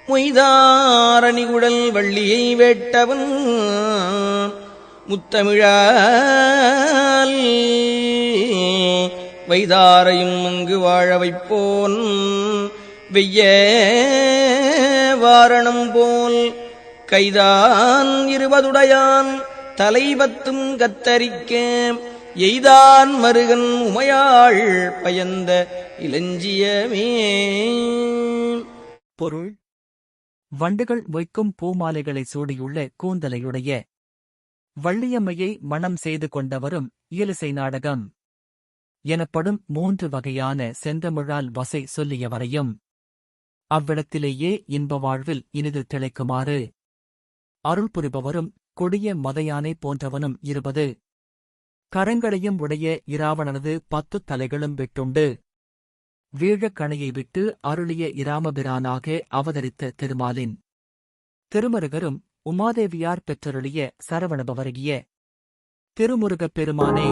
மொய்தாரணிகுழல் வள்ளியை வேட்டவன் முத்தமிழால் வைதாரையும் அங்கு வாழ வைப்போன் வெய்ய வாரணம் போல் கைதான் 20 தலைபத்தும் கத்தரிக்க எய்தான் மருகன் உமையாள் பயந்த இளஞ்சியமே. பொருள்: வண்டுகள் வைக்கும் பூமாலைகளை சூடியுள்ள கூந்தலையுடைய வள்ளியம்மையை மணம் செய்து கொண்டவரும் இயலிசை நாடகம் எனப்படும் 3 வகையான செந்தமிழால் வசை சொல்லியவரையும் அவ்விடத்திலேயே இன்ப வாழ்வில் இனிது திளைக்குமாறு அருள் புரிபவரும் கொடிய மதையானை போன்றவனும் 20 கரங்களையும் உடைய இராவணனது 10 தலைகளும் விட்டுண்டு வீழக் கணையை விட்டு அருளிய இராமபிரானாக அவதரித்த திருமாலின் திருமருகரும் உமாதேவியார் பெற்றருளிய சரவணபவரகிய திருமுருகப் பெருமானே.